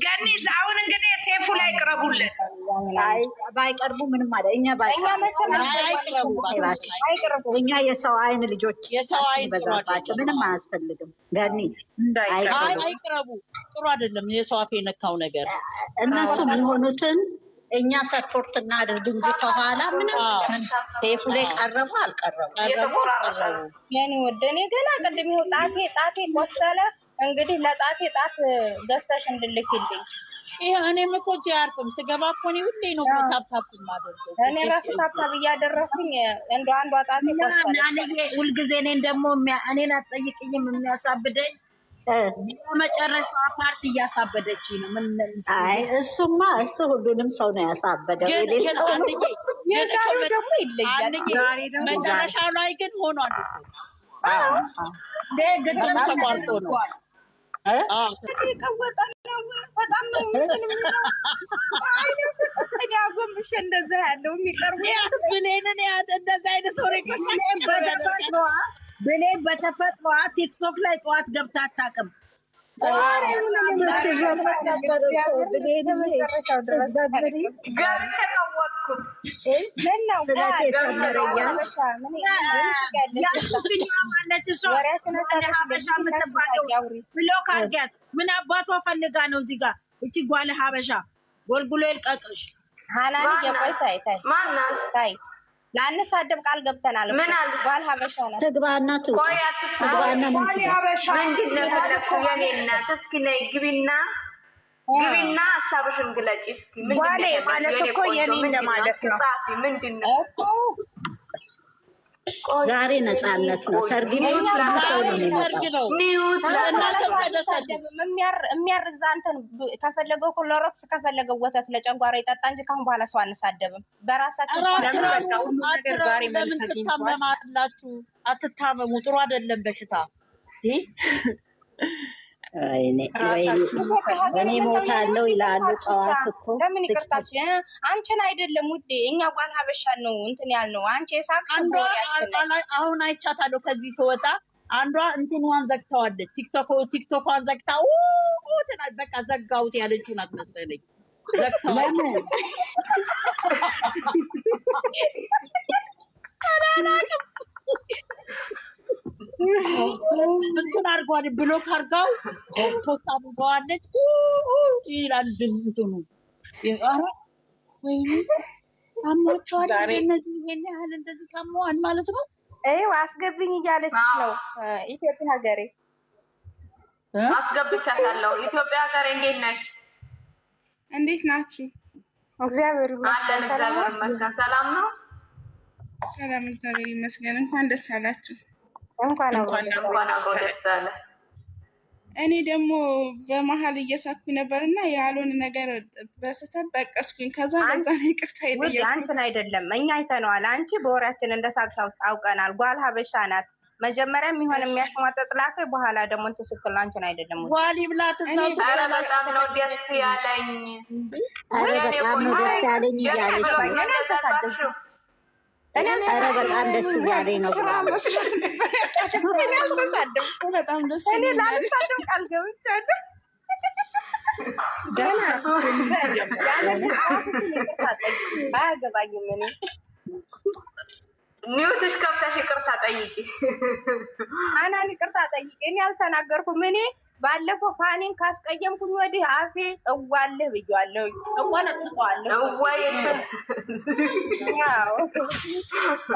ገኒ አሁን እንግዲህ ሴፉ ላይ ቅረቡልን። አይ ባይቀርቡ ምንም ማለት እኛ አይቀርቡ። እኛ የሰው አይን ልጆች የሰው አይን በዛባቸው ምንም አያስፈልግም። ገኒ አይቅረቡ፣ ጥሩ አይደለም። የሰው አፍ የነካው ነገር እነሱ የሚሆኑትን እኛ ሰፖርት እናድርግ እንጂ ከኋላ ምንም ሴፉ ላይ ቀረቡ አልቀረቡ የኔ ወደ እኔ ገና ቅድም ይኸው ጣቴ ቆሰለ። እንግዲህ ለጣቴ ጣት ገዝተሽ እንድልክልኝ። ይሄ እኔም እኮ እጄ አያርፍም። ስገባ እኮ እኔ ሁሌ ነው ታፕታፕ የማደርገው። እኔ ራሱ ታፕታፕ እያደረኩኝ እንደው አንዷ ጣቴ ቆሰለ። ሁልጊዜ እኔን ደግሞ እኔን አትጠይቅኝም። የሚያሳብደኝ የመጨረሻዋ ፓርቲ እያሳበደች ነው። ምን አይ እሱማ እሱ ሁሉንም ሰው ነው ያሳበደው። የዛሬው ደግሞ ይለያል። መጨረሻው ላይ ግን ሆኗል። ግን ተቋርጦ ነው ቀወጠ ነው። በጣም ነው ጎንብሽ እንደዛ ያለው የሚቀርቡ ብሌንን ያት እንደዛ አይነት ወሬ ብሌን በተፈጥሮዋ ቲክቶክ ላይ ጠዋት ገብታ አታውቅም። ብሎክ አድርጊያት። ምን አባቷ ፈልጋ ነው እዚህ ጋር? እቺ ጓለ ሀበሻ ጎልጉሎ ይልቀቅሽ። ሀናኒ የቆይ ታይ ላንሳደብ ቃል ገብተናል። ጓል ሀበሻ ናት። ትግባና ትግባና ምንድነው ፈለኩ የኔ እናት። እስኪ ነይ ግቢና ሀሳብሽን ግለጪ እስኪ። ጓሌ ማለት እኮ የኔ እንደማለት ነው። ምንድነው ዛሬ ነፃነት ነው። ሰርግ ቤት ሁሉ ሰው ነው የሚመጣው። የሚያርዛ እንትን ከፈለገው ክሎሮክስ ከፈለገው ወተት ለጨጓራ ይጠጣ እንጂ ካሁን በኋላ ሰው አንሳደብም። በራሳችን ለምን ትታመማላችሁ? አትታመሙ። ጥሩ አይደለም በሽታ። እኔ ሞታለሁ ይላሉ ጠዋት እኮ። ለምን ይቅርታች አንቺን አይደለም ውዴ፣ እኛ ጓል ሀበሻን ነው እንትን ያልነው። አንቺ የሳቅሽ አሁን አይቻታለሁ። ከዚህ ስወጣ አንዷ እንትንዋን ዘግተዋለች። ቲክቶኳን ዘግታ ትናል። በቃ ዘጋውት ያለችው ናት መሰለኝ። ዘግተዋለች። እንትን አድርጓል። ብሎክ አድርጋው ፖስት አድርገዋለች ይላል እንትኑ። ኧረ ወይኔ አሟቸዋል። እነዚህ ይሄን ያህል እንደዚህ ታመዋል ማለት ነው። ይኸው አስገብኝ እያለችሽ ነው። ኢትዮጵያ ሀገሬ አስገብቻታለሁ። ኢትዮጵያ ሀገሬ እንዴት ነሽ? እንዴት ናችሁ? እግዚአብሔር ይመስገን። ሰላም ነው። ሰላም እግዚአብሔር ይመስገን። እንኳን ደስ አላችሁ። እንኳን ደስ አለ። እኔ ደግሞ በመሀል እየሳኩ ነበርና ያልሆነ ነገር በስተት ጠቀስኩኝ። ከዛ በዛ ነው ይቅርታ ይጠየቁ። አንቺን አይደለም እኛ አይተነዋል። አንቺ በወሬያችን እንደሳቅታው አውቀናል። ጓል ሀበሻ ናት። መጀመሪያ የሚሆን የሚያሽሟጠጥ ላከ፣ በኋላ ደግሞ እንትን ስትል አንቺን አይደለም ዋሊ ብላት እዛው በጣም ነው ደስ ያለኝ። በጣም ነው ደስ ያለኝ እያለች ነው። ኧረ በጣም ደስ እያለኝ ነው። በጣም ደስ ይላል። ቃል ገብቻለሁ። አያገባኝም። እኔ ኒውትሽ ከፍተሽ ይቅርታ ጠይቂ። አናን ይቅርታ ጠይቂ። እኔ አልተናገርኩም። እኔ ባለፈው ፋኒን ካስቀየምኩኝ ወዲህ አፌ እዋለህ ብያለሁ። እቆነጥጠዋለሁ።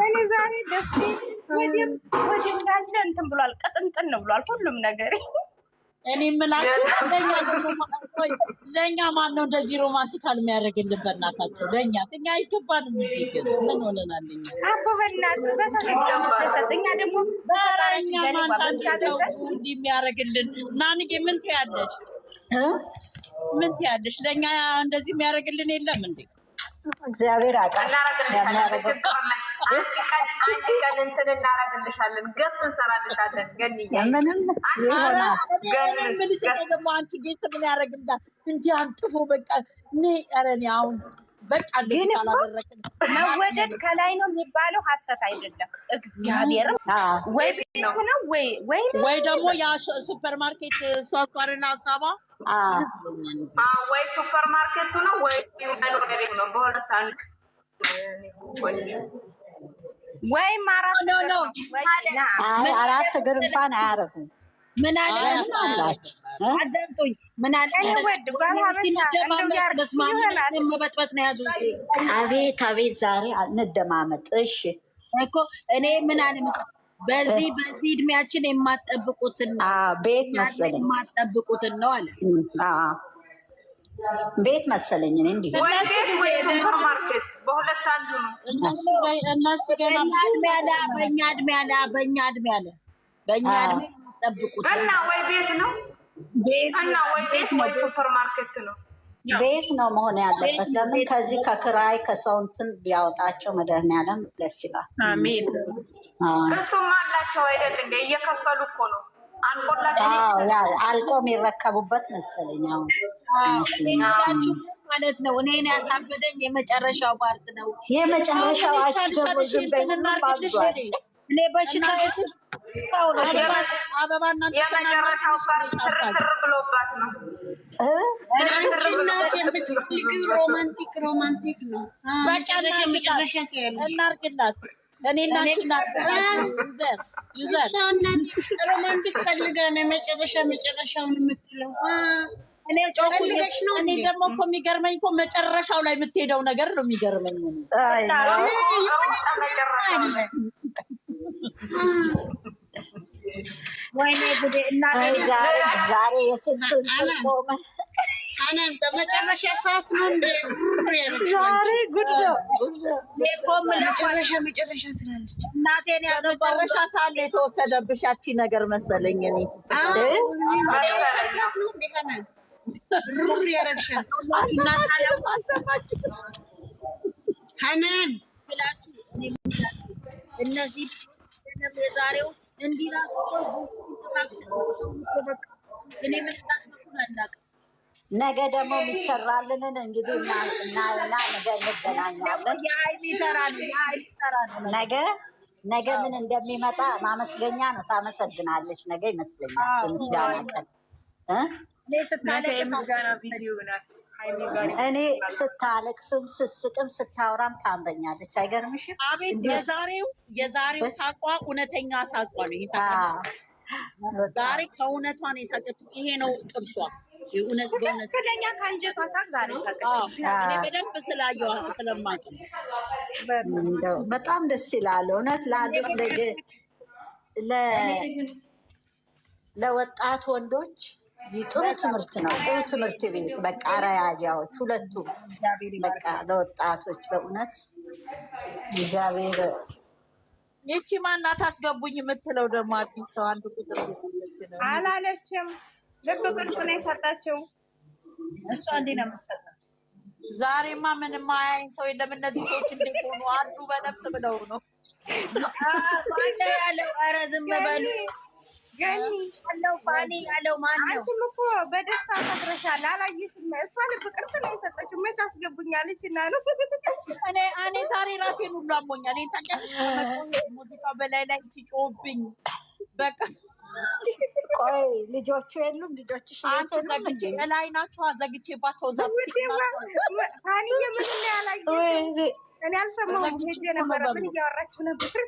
እኔ ዛሬ ደስ ወዲም እንዳለ እንትን ብሏል። ቅጥንጥን ብሏል ሁሉም ነገር። እኔ የምላችሁ ለእኛ ማን ነው እንደዚህ ሮማንቲካል የሚያደርግልን? በእናታቸው ለእኛ እኛ አይገባንም። ምን ሆነናል? በእናትህ በሰት እኛ ደግሞ በረኛ ማንዳንቸው እንዲህ የሚያደርግልን ናንዬ ምን ትያለሽ? ምን ትያለሽ? ለእኛ እንደዚህ የሚያደርግልን የለም እንዴ? እግዚአብሔር አቃል አንድ ቀን እንትን እናደርግልሻለን። ገስ እንሰራልሻለን። ገንዬ ምንም ምልሽ ደግሞ አንቺ ጌት ምን ያደርግልናል እንጂ አንጥፎ በቃ እኔ አሁን በቃ ግን መወደድ ከላይ ነው የሚባለው ሀሰት አይደለም። እግዚአብሔር ወይ ነው ወይ ደግሞ ያ ሱፐር ማርኬት እሷ አቋርና ሀሳባ ወይ ሱፐር ማርኬቱ ነው ወይ መኖሪያ ቤት ነው። በሁለት አንዱ ወይም አራት ነው። አይ አራት እግር እንኳን አያረጉም። ምን አለ አዳምጡኝ። ምን አለ መበጥበጥ ነው ያዙት። አቤት አቤት ዛሬ እንደማመጥ። እሺ እኮ እኔ ምን አለ በዚህ እድሜያችን የማትጠብቁትን ቤት መሰለኝ የማትጠብቁትን ነው አለ። ቤት መሰለኝ እኔ እንዲህ ሱፐር ማርኬት በሁለት አንዱ ነው። እነሱ ገና በእኛ እድሜ አለ ጠብቁት እና ወይ ቤት ነው እና ወይ ቤት ወይ ሱፐር ማርኬት ነው። ቤት ነው መሆን ያለበት። ለምን ከዚህ ከክራይ ከሰው እንትን ቢያወጣቸው መድኃኒዓለም ደስ ይላል። አሜን። እሱም አላቸው አይደል እንደ እየከፈሉ እኮ ነው። አልቆ የሚረከቡበት መሰለኝ አሁን ማለት ነው። እኔን ያሳበደኝ የመጨረሻው ፓርት ነው። የመጨረሻው ደግሞ ዝም በይ እኔ በሽታ አበባና የመጨረሻው ፓርት ትርትር ብሎባት ነው። እናት የምትፈልጊው ሮማንቲክ ነው። መጨረሻ እናርግላት። እኔና ዩዘር ሮማንቲክ ፈልጋ ነው መጨረሻውን የምትለው። እኔ ደግሞ እኮ የሚገርመኝ እኮ መጨረሻው ላይ የምትሄደው ነገር ነው የሚገርመኝ። ወይኔ ጉዴ! ዛሬ የስንቱን ቆመ። በመጨረሻ ሰዓት ነው እንደ ዛሬ ጉድ ነው። መጨረሻ ትላለች እናቴን መጨረሻ ሰዓት ላይ የተወሰደብሽ ያቺ ነገር መሰለኝ። እኔ ሀናን እነዚህ የዛሬው እንዲህ ራሱ እኔ ምን እንዳስበኩ አናውቅም። ነገ ደግሞ የሚሰራልንን እንግዲህ እናይና ነገ እንገናኛለን። ነገ ምን እንደሚመጣ ማመስገኛ ነው። ታመሰግናለች። ነገ ይመስለኛል የምስጋና ቀን። እኔ ስታለቅስም ስስቅም ስታወራም ታምረኛለች። አይገርምሽም? አቤት የዛሬው ሳቋ እውነተኛ ሳቋ ነው። ዛሬ ከእውነቷን የሳቀችው ይሄ ነው ጥርሷ። ትክክለኛ ከአንጀቷ ሳቅ ዛሬ ሳቀች። እኔ በደንብ ስላየዋ ስለማውቅ በጣም ደስ ይላል። እውነት ላሉት ለወጣት ወንዶች ጥሩ ትምህርት ነው። ጥሩ ትምህርት ቤት በቃ አርአያዎች ሁለቱ በቃ ለወጣቶች በእውነት እግዚአብሔር። ይቺ ማናት አስገቡኝ የምትለው ደግሞ አዲስ ሰው አንድ ቁጥር ነው አላለችም። ልብ ቅርጽ ነው የሰጣቸው። እሷ እንዴ ነው የምትሰጠው? ዛሬማ ምንም አያይን ሰው የለም። እነዚህ ሰዎች እንዴት ሆኑ? አንዱ በነፍስ ብለው ነው ያለው። ኧረ ዝም በሉ። ገኒ ያለው ፋኒ ያለው ማን ነው? አንቺም እኮ በደስታ ፈጥረሻል። አላየሽም? እሷ ልብ ቅርጽ ነው የሰጠችው። መች አስገቡኛለች እና ነው እኔ ዛሬ ራሴን ሁሉ አሞኛል። ታውቂያለሽ? ሙዚቃው በላይ ላይ ሲጮህብኝ በቃ ቆይ ልጆቹ የሉም? ልጆችሽ ላይ ናቸው። አዘግቼባቸው ፋኒ የምን ያላየ እኔ አልሰማሁም። ሄጄ ነበረ። ምን እያወራችሁ ነበር?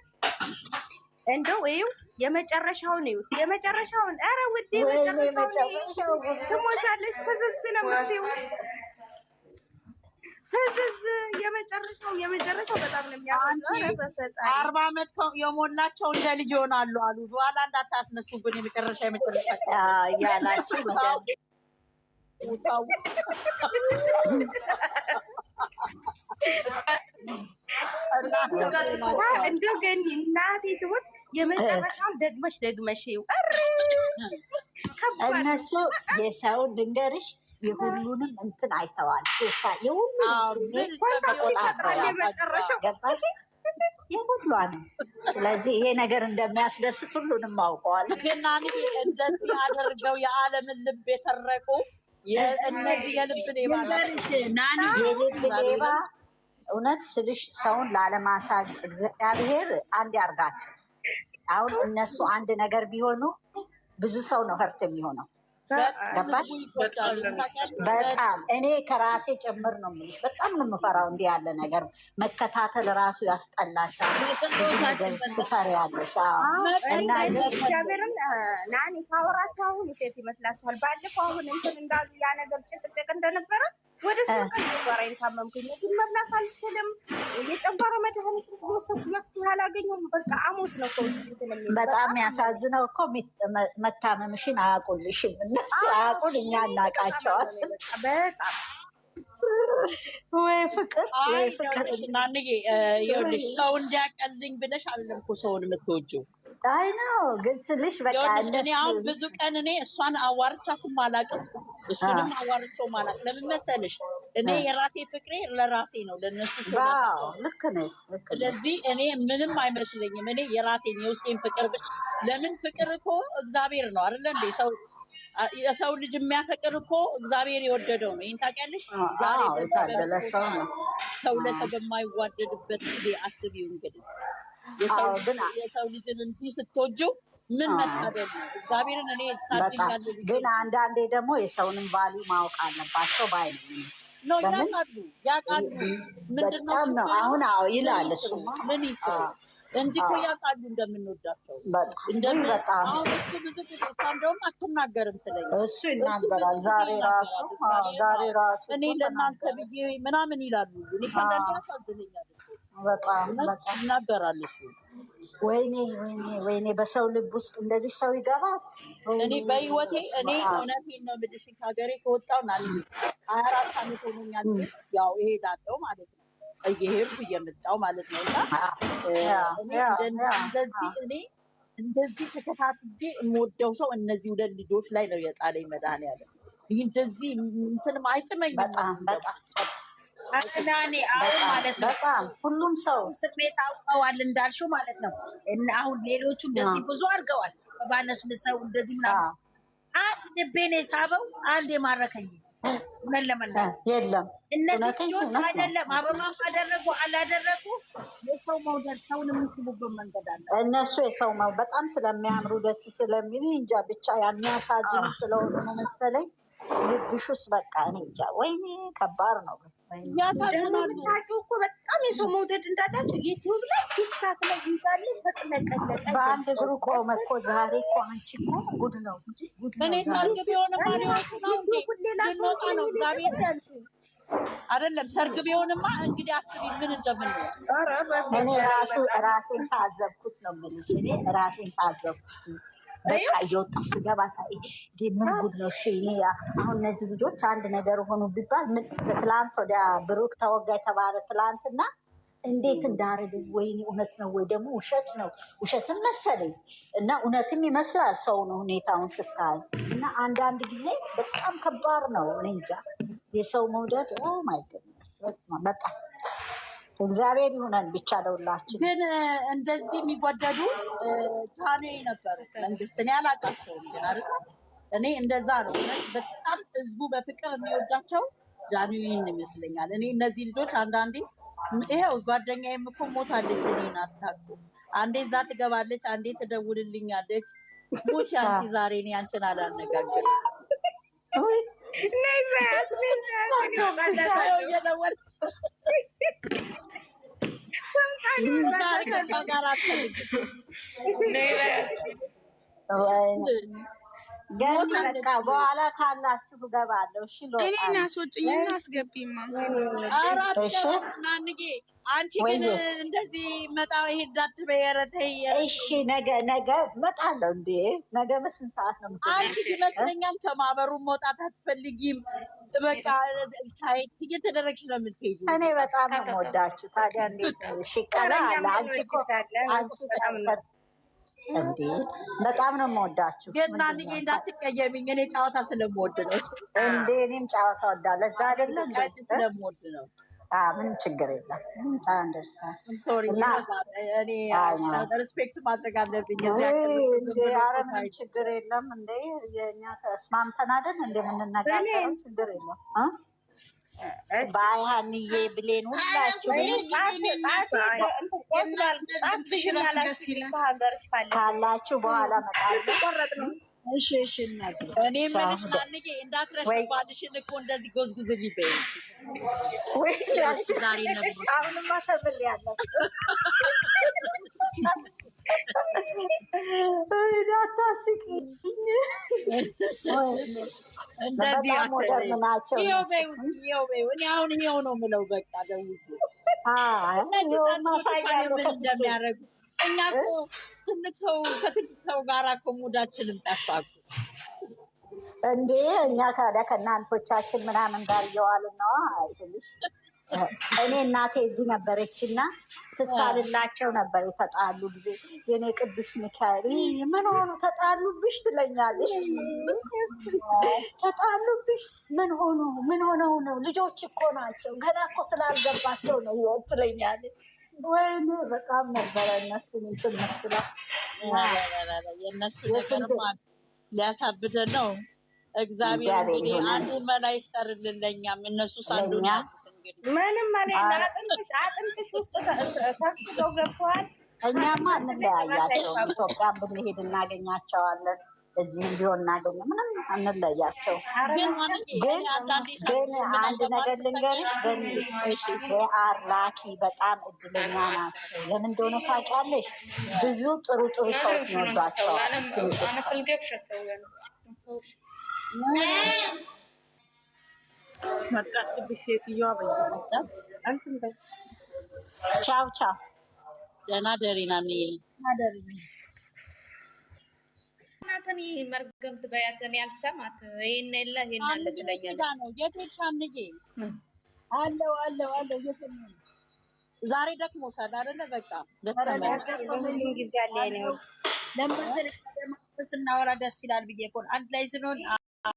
እንደው ይኸው የመጨረሻውን ይኸው የመጨረሻውን። ኧረ ውዴ የመጨረሻውን ትሞቻለሽ። ፍዝዝ ነው የምትይው ፍዝዝ። የመጨረሻው በጣም ነው የሚያምረው። 40 ዓመት የሞላቸው እንደ ልጅ ይሆናሉ አሉ። በኋላ እንዳታስነሱብን የመጨረሻ ያላችሁ እንደው ገኒ እናቴ ትሞት የመጨረሻውን ደግመሽ ይኸው እነሱ የሰውን ልንገርሽ የሁሉንም እንትን አይተዋል። የሁሉንም ስሜት ተቆጣጥረዋል። ገባሽ? የሁሏንም። ስለዚህ ይሄ ነገር እንደሚያስደስት ሁሉንም አውቀዋል። ግን እንደዚህ አድርገው የዓለምን ልብ የሰረቁ እነዚህ የልብ ሌባ የልብ ሌባ እውነት ስልሽ ሰውን ላለማሳዝ እግዚአብሔር አንድ ያርጋቸው። አሁን እነሱ አንድ ነገር ቢሆኑ ብዙ ሰው ነው ህርት የሚሆነው። ገባሽ? በጣም እኔ ከራሴ ጭምር ነው የምልሽ። በጣም ነው የምፈራው እንዲህ ያለ ነገር መከታተል ራሱ ያስጠላሻል። ትፈሪያለሽ። እና እግዚአብሔርን ናኒ ሳወራቸው አሁን ውሸት ይመስላችኋል? ባለፈው አሁን እንትን እንዳሉ ያ ነገር ጭቅጭቅ እንደነበረ ወደ ሱቅ ጨጓራዬን ታመምኩኝ። ምግብ መብላት አልችልም። የጨጓራ መድኃኒት ወሰድኩ፣ መፍትሄ አላገኘሁም። በቃ አሞት ነው ከውስጥ እንትን የሚል በጣም ያሳዝነው እኮ መታመምሽን አያውቁልሽም። እነሱ አያውቁን፣ እኛ እናውቃቸዋል። በጣም ወይ ፍቅር ወይ ፍቅር። ናንዬ ይኸውልሽ ሰው እንዲያቀልኝ ብለሽ አይደለም እኮ ሰውን የምትወጂው። አይ ነው ግን ስልሽ በቃ እኔ አሁን ብዙ ቀን እኔ እሷን አዋርቻትም አላውቅም፣ እሱንም አዋርቼውም አላውቅም። ለምን መሰለሽ እኔ የራሴ ፍቅሬ ለራሴ ነው፣ ለእነሱ ልክ ነሽ። ስለዚህ እኔ ምንም አይመስለኝም። እኔ የራሴን የውስጤን ፍቅር ለምን ፍቅር እኮ እግዚአብሔር ነው አይደለ እንዴ? ሰው የሰው ልጅ የሚያፈቅር እኮ እግዚአብሔር የወደደው ነው። ይህን ታውቂያለሽ? ሰው ለሰው በማይዋደድበት ጊዜ አስቢው እንግዲህ የሰው ልጅን እንዲህ ስትወጂው ምን መታደል ነው። እግዚአብሔርን እኔ ታድያለሁ። ግን አንዳንዴ ደግሞ የሰውንም ባሉ ማወቅ አለባቸው ባይ ነው። ያውቃሉ። በጣም ነው አሁን ይላል እሱማ ምን ይሰሩ እንጂ እኮ ያውቃሉ እንደምንወዳቸው። በጣም አሁን እሱ ብዙ ጊዜ እሷ እንደውም አትናገርም ስለኝ፣ እሱ ይናገራል። ዛሬ ራሱ እኔ ለእናንተ ብዬ ምናምን ይላሉ። እኔ ከአንዳንዴ ያሳዝነኛል። በጣም ይናገራል እሱ። ወይኔ በሰው ልብ ውስጥ እንደዚህ ሰው ይገባል። እኔ በህይወቴ እኔ እውነቴን ነው የምልሽ ከሀገሬ ከወጣሁ 24 ዓመት ሆኖኛል። ያው እሄዳለሁ ማለት ነው፣ እየሄድኩ እየመጣሁ ማለት ነው። እና እንደዚህ ተከታትዬ የምወደው ሰው እነዚህ 2 ልጆች ላይ ነው የጣለኝ መድኃኒዓለም። ይህ እንደዚህ እንትንም አይጥመኝም። በጣም ናኔ አሁን ማለት ነው በጣም ሁሉም ሰው ስሜት አውቀዋል እንዳልሽው ማለት ነው። እና አሁን ሌሎቹ እንደዚህ ብዙ አድርገዋል። ባነስንሰው እንደዚህ ምናምን አንድ ልቤን የሳበው አንድ የማረከኝ ምን ለመናገር የለም። እነዚህ ልጆች አይደለም አበባም አደረጉ አላደረጉ የሰው መውደድ ሰውን የሚስቡበት መንገድ አለ። እነሱ የሰው በጣም ስለሚያምሩ ደስ ስለሚል እንጃ ብቻ የሚያሳዝኑ ስለሆኑ መሰለኝ ልብሽ ውስጥ በቃ እኔ እንጃ። ወይኔ ከባድ ነው። ያሳዝናሉ። ታውቂው እኮ በጣም የሰው መውደድ እንዳላቸው ዩቲዩብ ላይ ቲክታክ ላይ ይዛሉ ተጥለቀለቀ። በአንድ እግሩ ቆመ እኮ ዛሬ እኮ አንቺ እኮ ጉድ ነው። እኔ ሰርግ ቢሆንማ ሊወጡ ነው እንዴ? ልንወጣ ነው። እግዚአብሔር አይደለም ሰርግ ቢሆንማ እንግዲህ አስቢ ምን እንደምንሆን። እኔ ራሴን ታዘብኩት ነው የምልሽ። እኔ ራሴን ታዘብኩት። በቃ እየወጣሁ ስገባ ሳይ ምን ጉድ ነው። እሺ እኔ አሁን እነዚህ ልጆች አንድ ነገር ሆኑ ቢባል ትላንት ወዲያ ብሩክ ተወጋ የተባለ ትላንትና እንዴት እንዳረግ ወይኔ እውነት ነው ወይ ደግሞ ውሸት ነው? ውሸትም መሰለኝ እና እውነትም ይመስላል ሰውን ሁኔታውን ስታይ እና አንዳንድ ጊዜ በጣም ከባድ ነው። እኔ እንጃ የሰው መውደድ ማይ ጎድነስ በጣም እግዚአብሔር ይሁነን ብቻ ለሁላችን። ግን እንደዚህ የሚወደዱ ጃኔ ነበሩ መንግስት እኔ አላውቃቸውም፣ ግን አይደል እኔ እንደዛ ነው በጣም ህዝቡ በፍቅር የሚወዳቸው ጃንዌን ይመስለኛል። እኔ እነዚህ ልጆች አንዳንዴ ይሄው ጓደኛዬም እኮ ሞታለች፣ እኔን አታውቁም። አንዴ እዛ ትገባለች፣ አንዴ ትደውልልኛለች። ሞች አንቺ ዛሬ እኔ አንቺን አላነጋግርም በቃ በኋላ ካላችሁ እገባለሁ። እሺ እኔን አስወጭኝና አስገቢማ። ናንዬ አንቺ ግን እንደዚህ መጣ ሄዳት በየረተይ እሺ ነገ እመጣለሁ። እንዴ ነገ በስንት ሰዓት ነው የምትሄጂው? አንቺ ይመስለኛል ከማህበሩ መውጣት አትፈልጊም። በቃ እየተደረግሽ ነው የምትሄጂው። እኔ በጣም ነው የምወዳችሁ። ታዲያ እንዴት ሽቀላ አለ አንቺ ከሰር እንዴ በጣም ነው የምወዳችሁ። ግን ናንዬ እንዳትቀየሚኝ፣ እኔ ጨዋታ ስለምወድ ነው። እንዴ እኔም ጨዋታ ወዳለሁ። እዛ አይደለ እንዴ ስለምወድ ነው። ምን ችግር የለም። እኔ ሪስፔክት ማድረግ አለብኝ። ኧረ ምንም ችግር የለም። እንደ የእኛ ተስማምተን አይደል እንደምንነጋገረው ችግር የለም። ባይሃንዬ ብሌን ሁላችሁ ካላችሁ በኋላ መጣ እሺ እሺ እናቴ እኔ የምልሽ ናንዬ እንዳትረሽ ባልሽን እኮ እንደዚህ ጎዝጉዝልኝ በይ። ወይ ዛሬ ነበር አሁንማ ተምሬያለሁ። አታስቂኝ። እንደዚህ በጣም ሞደርን ናቸው። ይኸው በይው እስኪ ይኸው በይው። እኔ አሁን ይኸው ነው የምለው በቃ ደውዬ ምን እንደሚያደርጉ እኛ እኮ ትልቅ ሰው ከትልቅ ሰው ጋር እኮ ሙዳችንም ጠፋ እኮ እንዴ። እኛ ታዲያ ከእናንቶቻችን ምናምን ጋር እየዋልን ነዋ ስልሽ እኔ እናቴ እዚህ ነበረችና ትሳልላቸው ነበር። የተጣሉ ጊዜ የኔ ቅዱስ ሚካኤል ምን ሆኑ ተጣሉብሽ ትለኛለሽ። ተጣሉብሽ ምን ሆኑ ምን ሆነው ነው? ልጆች እኮ ናቸው ገና እኮ ስላልገባቸው ነው ህይወት ትለኛለች። ወይኔ በጣም ነበረ እነሱ እንትን መስላ የእነሱ ነገርማ ሊያሳብደን ነው። እግዚአብሔር እንግዲህ አንዱ መላ ይፍጠርልን ለእኛም እነሱ ሳንዱኛ ምንም አጥንትሽ ውስጥ ሰብስበው ገብተዋል። እኛማ እንለያያቸው። ኢትዮጵያን ብንሄድ እናገኛቸዋለን፣ እዚህም ቢሆን እናገኘ ምንም እንለያቸው። ግን አንድ ነገር ልንገርሽ፣ ግን አርላኪ በጣም እድለኛ ናቸው። ለምን እንደሆነ ታውቂያለሽ? ብዙ ጥሩ ጥሩ ሰዎች ይወዷቸዋል። መጣችብሽ ሴትዮዋ በየመጣች ቻው ቻው። ደህና ደሪ ናንዬ። እናትን መርገምት በያትን ያልሰማት ይሄን የለ ይሄን አለ ትለኛለች። ነው የት ሄድሽ አንዬ? አለው እየሰማሁ ነው። ዛሬ ደክሞሻል አይደለ? በቃ ደከመኝ ጊዜ አለ ነው ለምን ስናወራ ደስ ይላል ብዬ እኮ አንድ ላይ ስንሆን